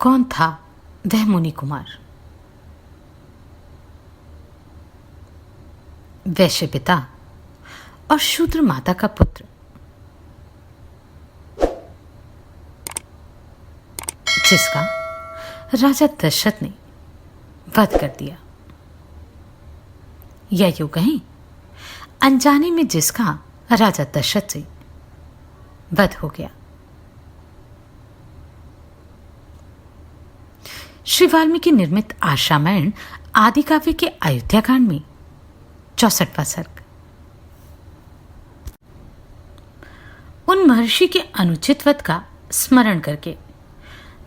कौन था वह मुनि कुमार? वैश्य पिता और शूद्र माता का पुत्र, जिसका राजा दशरथ ने वध कर दिया, या यूं कहें अनजाने में जिसका राजा दशरथ से वध हो गया। श्री वाल्मीकि निर्मित आश्रामायण आदि काव्य के अयोध्याकांड में 64वां सर्ग। उन महर्षि के अनुचित वध का स्मरण करके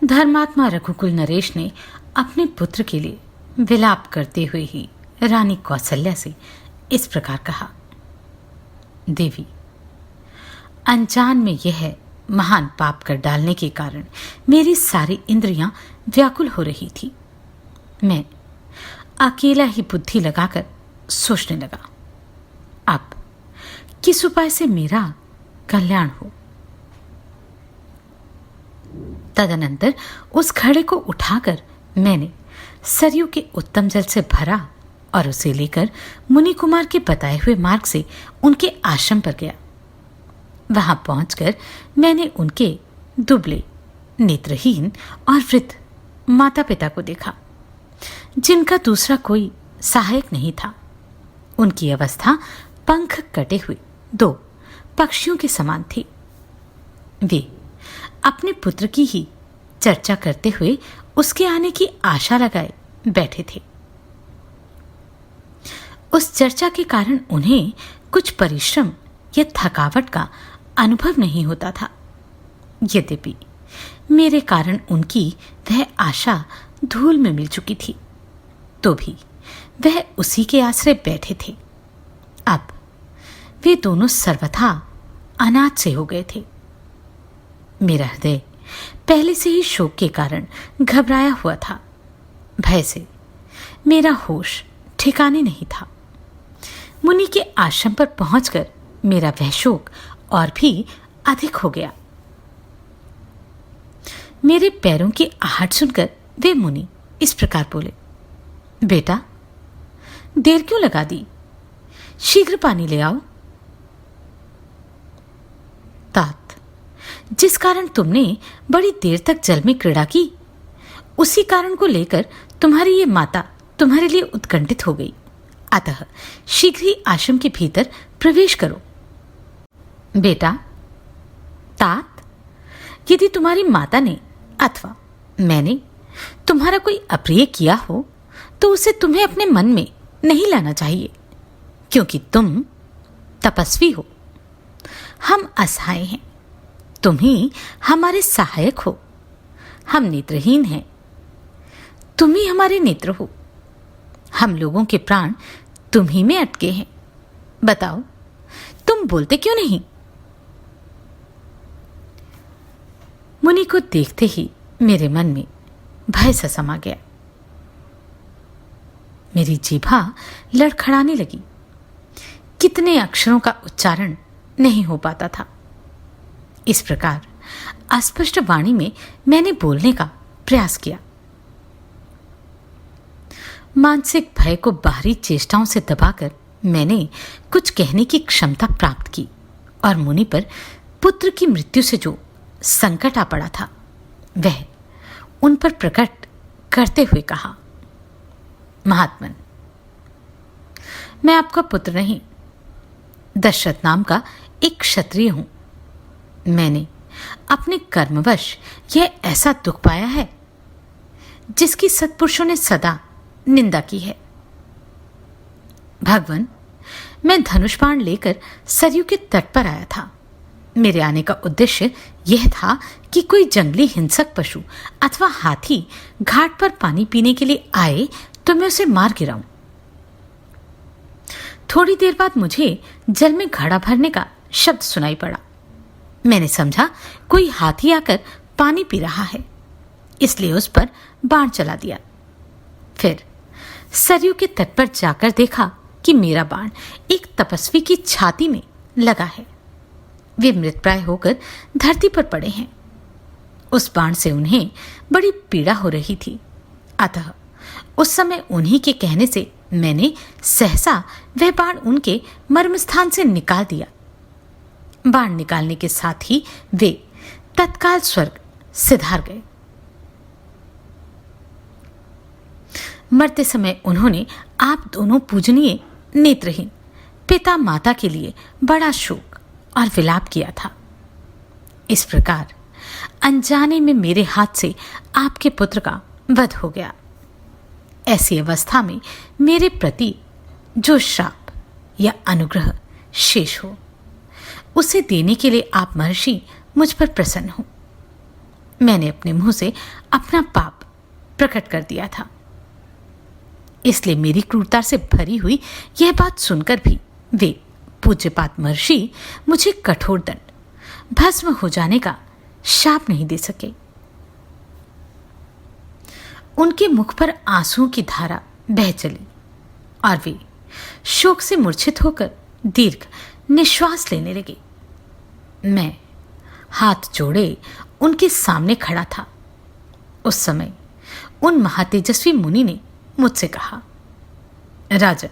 धर्मात्मा रघुकुल नरेश ने अपने पुत्र के लिए विलाप करते हुए ही रानी कौसल्या से इस प्रकार कहा। देवी, अनजान में यह महान पाप कर डालने के कारण मेरी सारी इंद्रियां व्याकुल हो रही थी। मैं अकेला ही बुद्धि लगाकर सोचने लगा, अब किस उपाय से मेरा कल्याण हो। तदनंतर उस घड़े को उठाकर मैंने सरयू के उत्तम जल से भरा और उसे लेकर मुनि कुमार के बताए हुए मार्ग से उनके आश्रम पर गया। वहां पहुंचकर मैंने उनके दुबले, नेत्रहीन और वृद्ध माता पिता को देखा, जिनका दूसरा कोई सहायक नहीं था। उनकी अवस्था पंख कटे हुए 2 पक्षियों के समान थी। वे अपने पुत्र की ही चर्चा करते हुए उसके आने की आशा लगाए बैठे थे। उस चर्चा के कारण उन्हें कुछ परिश्रम या थकावट का अनुभव नहीं होता था। यद्यपि मेरे कारण उनकी वह आशा धूल में मिल चुकी थी, तो भी वह उसी के आश्रय बैठे थे। अब वे दोनों सर्वथा अनाथ से हो गए थे। मेरा हृदय पहले से ही शोक के कारण घबराया हुआ था। भय से मेरा होश ठिकाने नहीं था। मुनि के आश्रम पर पहुंचकर मेरा वह शोक और भी अधिक हो गया। मेरे पैरों की आहट सुनकर वे मुनि इस प्रकार बोले, बेटा, देर क्यों लगा दी? शीघ्र पानी ले आओ। तात, जिस कारण तुमने बड़ी देर तक जल में क्रीड़ा की, उसी कारण को लेकर तुम्हारी ये माता तुम्हारे लिए उत्कंठित हो गई। अतः शीघ्र ही आश्रम के भीतर प्रवेश करो। बेटा, तात, यदि तुम्हारी माता ने अथवा मैंने तुम्हारा कोई अप्रिय किया हो तो उसे तुम्हें अपने मन में नहीं लाना चाहिए, क्योंकि तुम तपस्वी हो, हम असहाय हैं। तुम ही हमारे सहायक हो। हम नेत्रहीन हैं, तुम ही हमारे नेत्र हो। हम लोगों के प्राण तुम ही में अटके हैं। बताओ, तुम बोलते क्यों नहीं? मुनि को देखते ही मेरे मन में भय सा समा गया। मेरी जीभा लड़खड़ाने लगी। कितने अक्षरों का उच्चारण नहीं हो पाता था। इस प्रकार अस्पष्ट वाणी में मैंने बोलने का प्रयास किया। मानसिक भय को बाहरी चेष्टाओं से दबाकर मैंने कुछ कहने की क्षमता प्राप्त की और मुनि पर पुत्र की मृत्यु से जो संकट आ पड़ा था वह उन पर प्रकट करते हुए कहा, महात्मन, मैं आपका पुत्र नहीं, दशरथ नाम का एक क्षत्रिय हूं। मैंने अपने कर्मवश यह ऐसा दुख पाया है जिसकी सत्पुरुषों ने सदा निंदा की है। भगवान, मैं धनुष बाण लेकर सरयू के तट पर आया था। मेरे आने का उद्देश्य यह था कि कोई जंगली हिंसक पशु अथवा हाथी घाट पर पानी पीने के लिए आए तो मैं उसे मार गिराऊं। थोड़ी देर बाद मुझे जल में घड़ा भरने का शब्द सुनाई पड़ा। मैंने समझा कोई हाथी आकर पानी पी रहा है, इसलिए उस पर बाण चला दिया। फिर सरयू के तट पर जाकर देखा कि मेरा बाण एक तपस्वी की छाती में लगा है। वे मृतप्राय होकर धरती पर पड़े हैं। उस बाण से उन्हें बड़ी पीड़ा हो रही थी। अतः उस समय उन्हीं के कहने से मैंने सहसा वह बाण उनके मर्मस्थान से निकाल दिया। बाण निकालने के साथ ही वे तत्काल स्वर्ग सिधार गए। मरते समय उन्होंने आप दोनों पूजनीय नेत्रहीन पिता माता के लिए बड़ा शोक और विलाप किया था। इस प्रकार अनजाने में मेरे हाथ से आपके पुत्र का वध हो गया। ऐसी अवस्था में मेरे प्रति जो श्राप या अनुग्रह शेष हो, उसे देने के लिए आप महर्षि मुझ पर प्रसन्न हो। मैंने अपने मुंह से अपना पाप प्रकट कर दिया था, इसलिए मेरी क्रूरता से भरी हुई यह बात सुनकर भी वे पूज्यपात महर्षि मुझे कठोर दंड, भस्म हो जाने का शाप नहीं दे सके। उनके मुख पर आंसुओं की धारा बह चली और वे शोक से मूर्छित होकर दीर्घ निश्वास लेने लगे। मैं हाथ जोड़े उनके सामने खड़ा था। उस समय उन महातेजस्वी मुनि ने मुझसे कहा, राजन,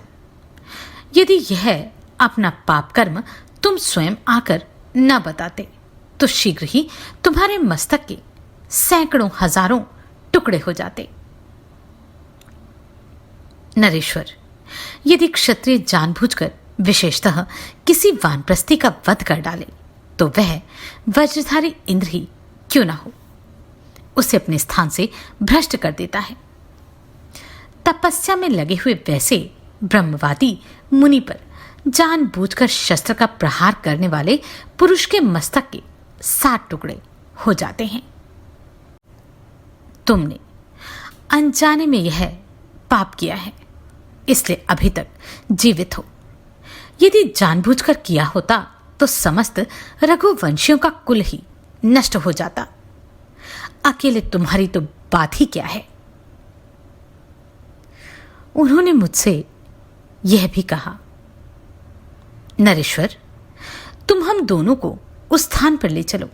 यदि यह अपना पाप कर्म तुम स्वयं आकर न बताते तो शीघ्र ही तुम्हारे मस्तक के सैकड़ों हजारों टुकड़े हो जाते। नरेश्वर, यदि क्षत्रिय जानबूझकर विशेषतः किसी वानप्रस्थी का वध कर डाले तो वह वज्रधारी इंद्र ही क्यों ना हो, उसे अपने स्थान से भ्रष्ट कर देता है। तपस्या में लगे हुए वैसे ब्रह्मवादी मुनि पर जानबूझकर शस्त्र का प्रहार करने वाले पुरुष के मस्तक के 60 टुकड़े हो जाते हैं। तुमने अनजाने में यह पाप किया है, इसलिए अभी तक जीवित हो। यदि जानबूझकर किया होता तो समस्त रघुवंशियों का कुल ही नष्ट हो जाता। अकेले तुम्हारी तो बात ही क्या है। उन्होंने मुझसे यह भी कहा, नरेश्वर, तुम हम दोनों को उस स्थान पर ले चलो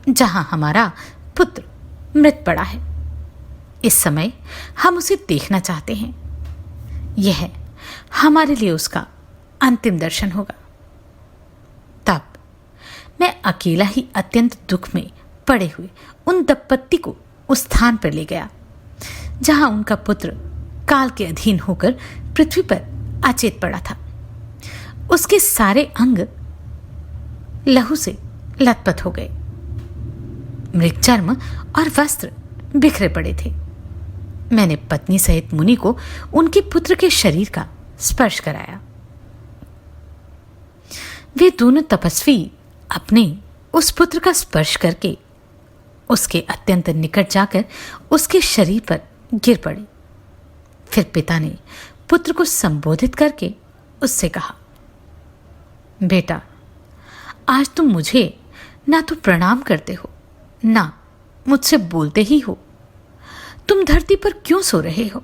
जहां हमारा पुत्र मृत पड़ा है। इस समय हम उसे देखना चाहते हैं। यह हमारे लिए उसका अंतिम दर्शन होगा। तब मैं अकेला ही अत्यंत दुख में पड़े हुए उन दंपत्ति को उस स्थान पर ले गया जहां उनका पुत्र काल के अधीन होकर पृथ्वी पर अचेत पड़ा था। उसके सारे अंग लहू से लथपथ हो गए। मृगचर्म और वस्त्र बिखरे पड़े थे। मैंने पत्नी सहित मुनि को उनके पुत्र के शरीर का स्पर्श कराया। वे दोनों तपस्वी अपने उस पुत्र का स्पर्श करके उसके अत्यंत निकट जाकर उसके शरीर पर गिर पड़े। फिर पिता ने पुत्र को संबोधित करके उससे कहा, बेटा, आज तुम मुझे ना तो प्रणाम करते हो ना मुझसे बोलते ही हो। तुम धरती पर क्यों सो रहे हो?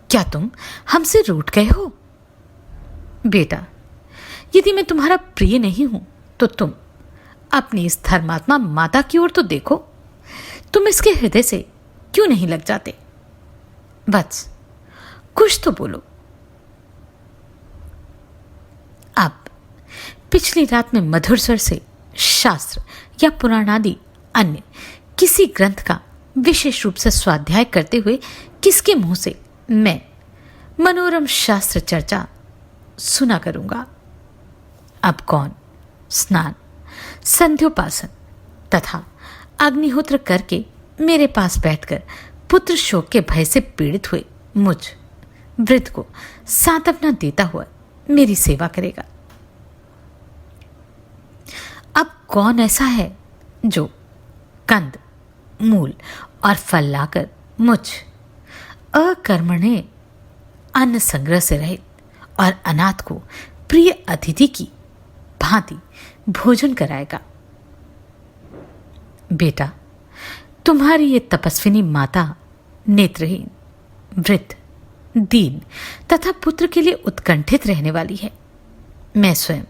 क्या तुम हमसे रूठ गए हो? बेटा, यदि मैं तुम्हारा प्रिय नहीं हूं तो तुम अपनी इस धर्मात्मा माता की ओर तो देखो। तुम इसके हृदय से क्यों नहीं लग जाते? वत्स, कुछ तो बोलो। अब पिछली रात में मधुर स्वर से शास्त्र या पुराणादि अन्य किसी ग्रंथ का विशेष रूप से स्वाध्याय करते हुए किसके मुंह से मैं मनोरम शास्त्र चर्चा सुना करूंगा। अब कौन स्नान, संध्योपासन तथा अग्निहोत्र करके मेरे पास बैठकर पुत्र शोक के भय से पीड़ित हुए मुझ वृद्ध को सांत्वना देता हुआ मेरी सेवा करेगा। अब कौन ऐसा है जो कंद, मूल और फल लाकर मुझ अकर्मण्य अन्न संग्रह से रहित और अनाथ को प्रिय अतिथि की भांति भोजन कराएगा? बेटा, तुम्हारी ये तपस्विनी माता नेत्रहीन, वृद्ध, दीन तथा पुत्र के लिए उत्कंठित रहने वाली है। मैं स्वयं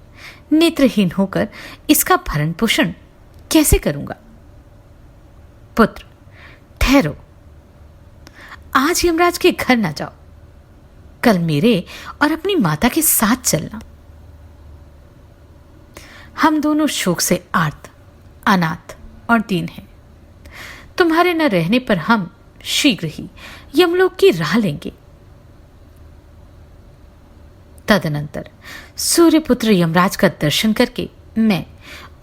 नेत्रहीन होकर इसका भरण पोषण कैसे करूंगा? पुत्र, ठहरो। आज यमराज के घर ना जाओ, कल मेरे और अपनी माता के साथ चलना। हम दोनों शोक से आर्त, अनाथ और दीन हैं। तुम्हारे न रहने पर हम शीघ्र ही यमलोक की राह लेंगे। तदनंतर सूर्यपुत्र यमराज का दर्शन करके मैं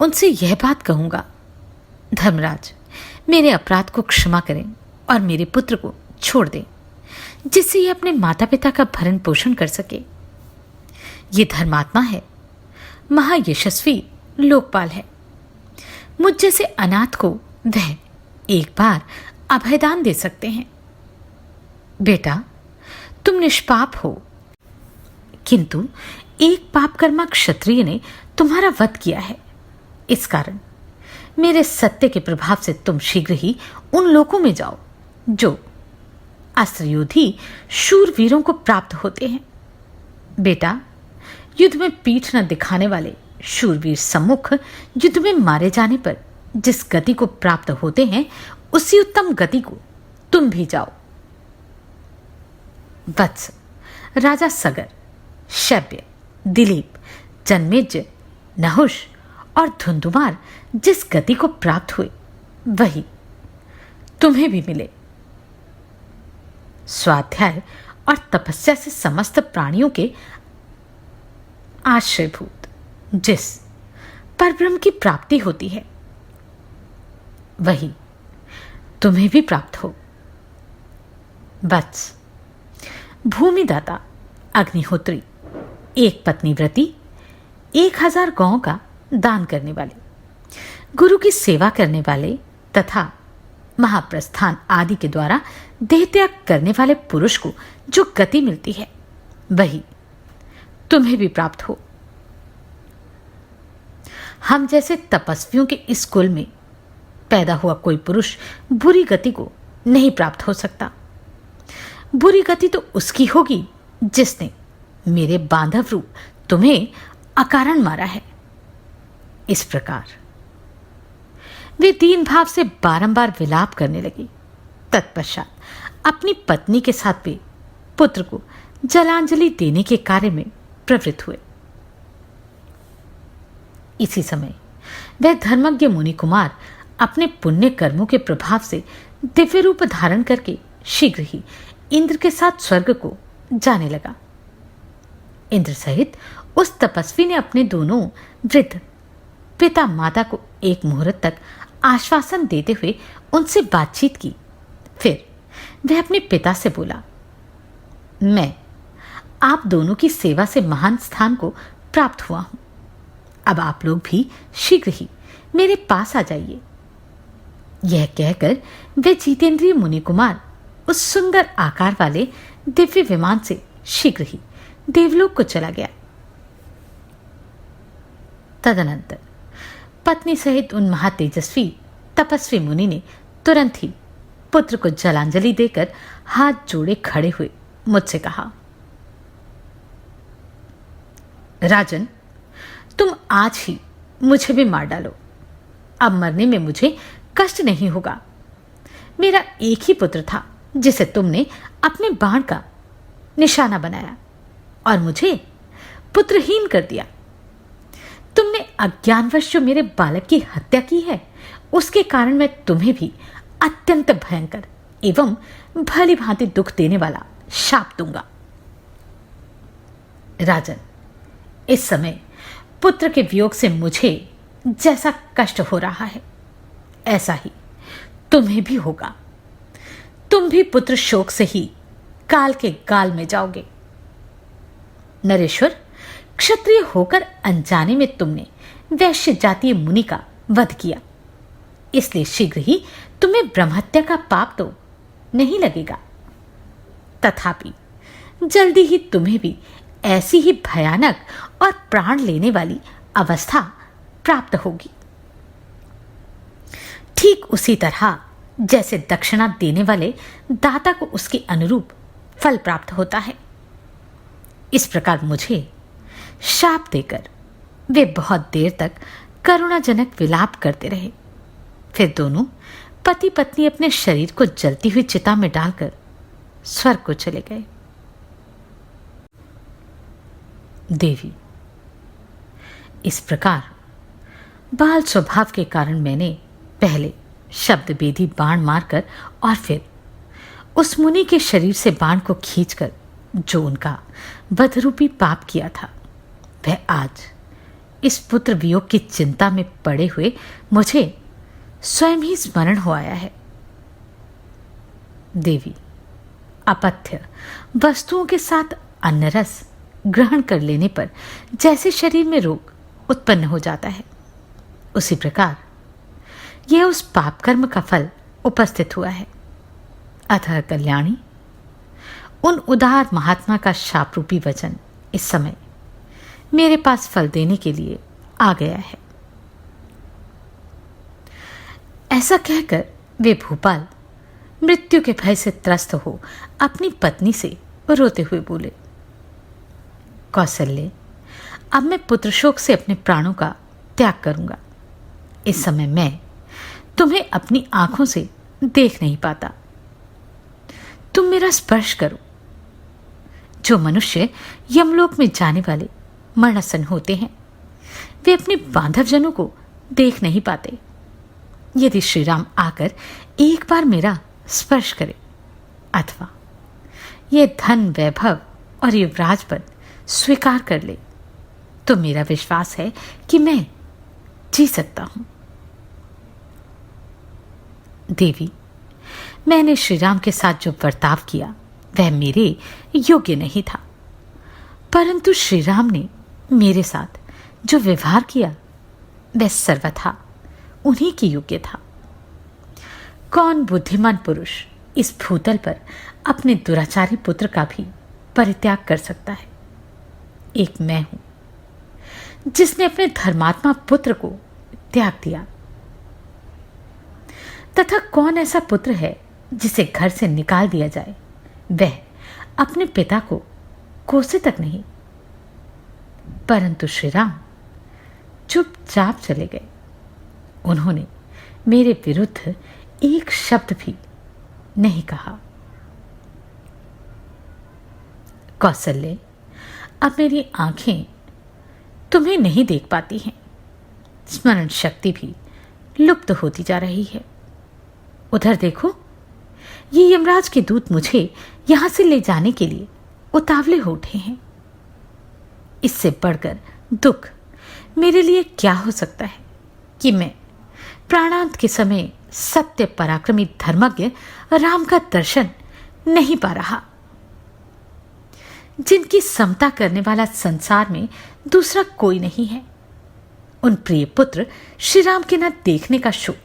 उनसे यह बात कहूंगा, धर्मराज, मेरे अपराध को क्षमा करें और मेरे पुत्र को छोड़ दें, जिससे ये अपने माता पिता का भरण पोषण कर सके। ये धर्मात्मा है, महायशस्वी लोकपाल है। मुझ जैसे अनाथ को वह एक बार अभयदान दे सकते हैं। बेटा, तुम निष्पाप हो, किंतु एक पापकर्मा क्षत्रिय ने तुम्हारा वध किया है। इस कारण मेरे सत्य के प्रभाव से तुम शीघ्र ही उन लोकों में जाओ जो अस्त्रयोधी शूरवीरों को प्राप्त होते हैं। बेटा, युद्ध में पीठ न दिखाने वाले शूरवीर सम्मुख युद्ध में मारे जाने पर जिस गति को प्राप्त होते हैं, उसी उत्तम गति को तुम भी जाओ। वत्स, राजा सगर, शैब्य, दिलीप, जन्मेजय, नहुष और धुंधुमार जिस गति को प्राप्त हुए, वही तुम्हें भी मिले। स्वाध्याय और तपस्या से समस्त प्राणियों के आश्रयभूत जिस परब्रह्म की प्राप्ति होती है, वही तुम्हें भी प्राप्त हो। वत्स, भूमिदाता अग्निहोत्री, एक पत्नी व्रती, 1000 गौं का दान करने वाले, गुरु की सेवा करने वाले तथा महाप्रस्थान आदि के द्वारा देह त्याग करने वाले पुरुष को जो गति मिलती है, वही तुम्हें भी प्राप्त हो। हम जैसे तपस्वियों के इस कुल में पैदा हुआ कोई पुरुष बुरी गति को नहीं प्राप्त हो सकता। बुरी गति तो उसकी होगी जिसने मेरे बांधव रूप तुम्हें अकारण मारा है। इस प्रकार वे दीन भाव से बारंबार विलाप करने लगी। तत्पश्चात अपनी पत्नी के साथ वे पुत्र को जलांजलि देने के कार्य में प्रवृत्त हुए। इसी समय वह धर्मज्ञ मुनि कुमार अपने पुण्य कर्मों के प्रभाव से दिव्य रूप धारण करके शीघ्र ही इंद्र के साथ स्वर्ग को जाने लगा। इंद्र सहित उस तपस्वी ने अपने दोनों वृद्ध पिता माता को एक मुहूर्त तक आश्वासन देते हुए उनसे बातचीत की। फिर वह अपने पिता से बोला, मैं आप दोनों की सेवा से महान स्थान को प्राप्त हुआ हूं। अब आप लोग भी शीघ्र ही मेरे पास आ जाइए। यह कहकर वे जितेंद्रिय मुनि कुमार उस सुंदर आकार वाले दिव्य विमान से शीघ्र ही देवलोक को चला गया। तदनंतर पत्नी सहित उन महातेजस्वी तपस्वी मुनि ने तुरंत ही पुत्र को जलांजलि देकर हाथ जोड़े खड़े हुए मुझसे कहा, राजन, तुम आज ही मुझे भी मार डालो। अब मरने में मुझे कष्ट नहीं होगा। मेरा एक ही पुत्र था जिसे तुमने अपने बाण का निशाना बनाया और मुझे पुत्रहीन कर दिया। तुमने अज्ञानवश जो मेरे बालक की हत्या की है, उसके कारण मैं तुम्हें भी अत्यंत भयंकर एवं भली भांति दुख देने वाला शाप दूंगा। राजन, इस समय पुत्र के वियोग से मुझे जैसा कष्ट हो रहा है, ऐसा ही तुम्हें भी होगा। तुम भी पुत्र शोक से ही काल के गाल में जाओगे। नरेश्वर, क्षत्रिय होकर अनजाने में तुमने वैश्य जातीय मुनि का वध किया, इसलिए शीघ्र ही तुम्हें ब्रह्महत्या का पाप तो नहीं लगेगा। तथापि जल्दी ही तुम्हें भी ऐसी ही भयानक और प्राण लेने वाली अवस्था प्राप्त होगी। ठीक उसी तरह जैसे दक्षिणा देने वाले दाता को उसके अनुरूप फल प्राप्त होता है, इस प्रकार मुझे शाप देकर वे बहुत देर तक करुणाजनक विलाप करते रहे। फिर दोनों पति पत्नी अपने शरीर को जलती हुई चिता में डालकर स्वर्ग को चले गए। देवी, इस प्रकार बाल स्वभाव के कारण मैंने पहले शब्द बेदी बाण मारकर और फिर उस मुनि के शरीर से बाण को खींचकर जो उनका बदरूपी पाप किया था, वह आज इस पुत्र वियोग की चिंता में पड़े हुए मुझे स्वयं ही स्मरण हो आया है। देवी, अपथ्य वस्तुओं के साथ अन्न रस ग्रहण कर लेने पर जैसे शरीर में रोग उत्पन्न हो जाता है, उसी प्रकार यह उस पाप कर्म का फल उपस्थित हुआ है। अतः कल्याणी, उन उदार महात्मा का शापरूपी वचन इस समय मेरे पास फल देने के लिए आ गया है। ऐसा कहकर वे भूपाल मृत्यु के भय से त्रस्त हो अपनी पत्नी से रोते हुए बोले, कौसल्य, अब मैं पुत्र शोक से अपने प्राणों का त्याग करूंगा। इस समय मैं तुम्हें अपनी आंखों से देख नहीं पाता। तुम मेरा स्पर्श करो। जो मनुष्य यमलोक में जाने वाले मरणासन होते हैं, वे अपने बांधवजनों को देख नहीं पाते। यदि श्री राम आकर एक बार मेरा स्पर्श करे अथवा ये धन वैभव और युवराज पद स्वीकार कर ले, तो मेरा विश्वास है कि मैं जी सकता हूं। देवी, मैंने श्री राम के साथ जो बर्ताव किया वह मेरे योग्य नहीं था, परंतु श्री राम ने मेरे साथ जो व्यवहार किया वह सर्वथा उन्हीं की योग्य था। कौन बुद्धिमान पुरुष इस भूतल पर अपने दुराचारी पुत्र का भी परित्याग कर सकता है? एक मैं हूं जिसने अपने धर्मात्मा पुत्र को त्याग दिया। तथा कौन ऐसा पुत्र है जिसे घर से निकाल दिया जाए, वह अपने पिता को कोसे तक नहीं। परंतु श्री राम चुपचाप चले गए। उन्होंने मेरे विरुद्ध एक शब्द भी नहीं कहा। कौसल्य, अब मेरी आंखें तुम्हें नहीं देख पाती हैं। स्मरण शक्ति भी लुप्त होती जा रही है। उधर देखो, ये यमराज के दूत मुझे यहां से ले जाने के लिए उतावले हो उठे हैं। इससे बढ़कर दुख मेरे लिए क्या हो सकता है कि मैं प्राणांत के समय सत्य पराक्रमी धर्मज्ञ राम का दर्शन नहीं पा रहा, जिनकी समता करने वाला संसार में दूसरा कोई नहीं है। उन प्रिय पुत्र श्री राम के न देखने का शोक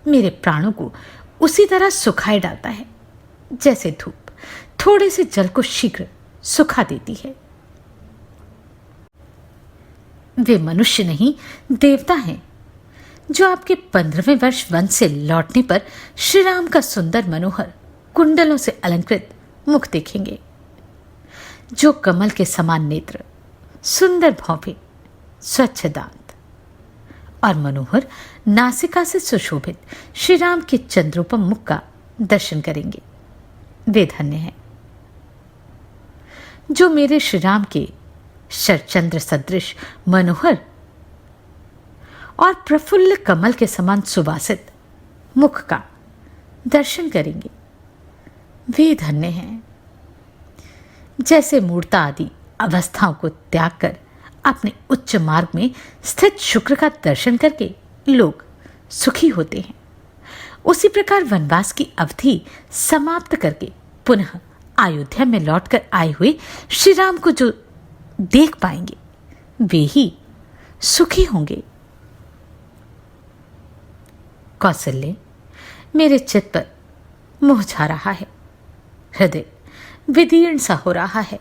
मेरे प्राणों को उसी तरह सुखाए डालता है जैसे धूप थोड़े से जल को शीघ्र सुखा देती है। वे मनुष्य नहीं, देवता हैं, जो आपके 15वें वर्ष वन से लौटने पर श्री राम का सुंदर मनोहर कुंडलों से अलंकृत मुख देखेंगे, जो कमल के समान नेत्र, सुंदर भौंपे, स्वच्छ दांत और मनोहर नासिका से सुशोभित श्री राम के चंद्रोपम मुख का दर्शन करेंगे। वे धन्य हैं जो मेरे श्री राम के शरचंद्र सदृश मनोहर और प्रफुल्ल कमल के समान सुवासित मुख का दर्शन करेंगे। वे धन्य हैं जैसे मूर्ता आदि अवस्थाओं को त्याग कर अपने उच्च मार्ग में स्थित शुक्र का दर्शन करके लोग सुखी होते हैं। उसी प्रकार वनवास की अवधि समाप्त करके पुनः अयोध्या में लौटकर आए हुए श्री राम को जो देख पाएंगे, वे ही सुखी होंगे। कौसल्य, मेरे चित्त पर मोह छा रहा है। हृदय विदीर्ण सा हो रहा है।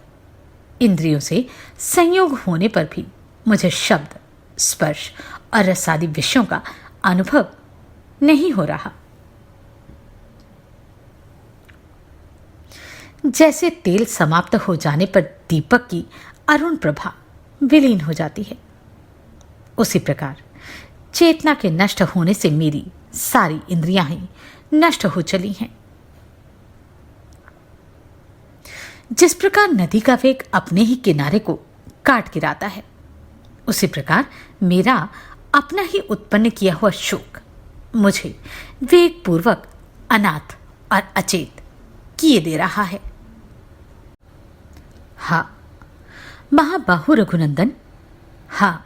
इंद्रियों से संयोग होने पर भी मुझे शब्द, स्पर्श और रसादि विषयों का अनुभव नहीं हो रहा। जैसे तेल समाप्त हो जाने पर दीपक की अरुण प्रभा विलीन हो जाती है, उसी प्रकार चेतना के नष्ट होने से मेरी सारी इंद्रियां ही नष्ट हो चली हैं। जिस प्रकार नदी का वेग अपने ही किनारे को काट गिराता है, उसी प्रकार मेरा अपना ही उत्पन्न किया हुआ शोक मुझे वेग पूर्वक अनाथ और अचेत किए दे रहा है। हाँ महाबाहु रघुनंदन, हाँ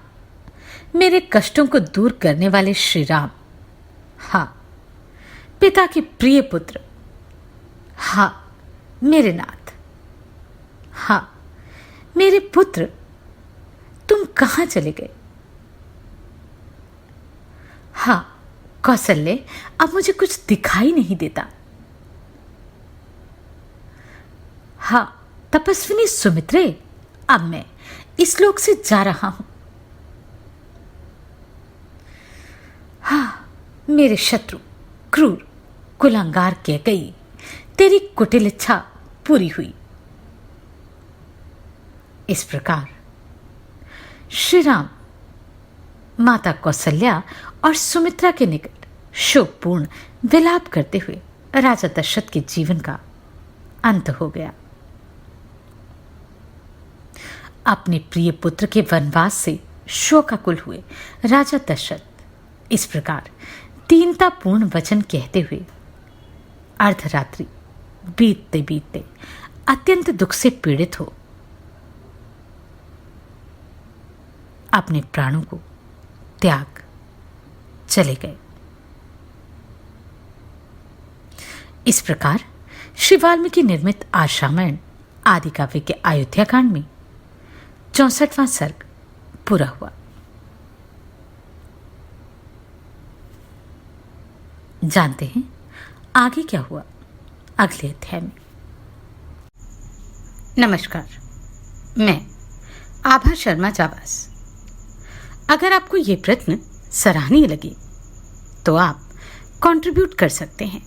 मेरे कष्टों को दूर करने वाले श्री राम, हाँ पिता के प्रिय पुत्र, हाँ मेरे नाथ, हाँ मेरे पुत्र, तुम कहां चले गए? हाँ कौशल्य, अब मुझे कुछ दिखाई नहीं देता। हाँ तपस्विनी सुमित्रे, अब मैं इस लोक से जा रहा हूं। हाँ मेरे शत्रु, क्रूर, कुलांगार कैकेयी, तेरी कुटिल इच्छा पूरी हुई। इस प्रकार श्री राम माता कौशल्या और सुमित्रा के निकट शोकपूर्ण विलाप करते हुए राजा दशरथ के जीवन का अंत हो गया। अपने प्रिय पुत्र के वनवास से शोकाकुल हुए राजा दशरथ इस प्रकार दीनतापूर्ण वचन कहते हुए अर्धरात्रि बीतते बीतते अत्यंत दुख से पीड़ित हो अपने प्राणों को त्याग चले गए। इस प्रकार श्री वाल्मीकि निर्मित आश्रामण आदि काव्य के अयोध्या कांड में 64वां सर्ग पूरा हुआ। जानते हैं आगे क्या हुआ अगले अध्याय में। नमस्कार, मैं आभा शर्मा जाबाज। अगर आपको ये प्रश्न सराहनीय लगे तो आप कंट्रीब्यूट कर सकते हैं।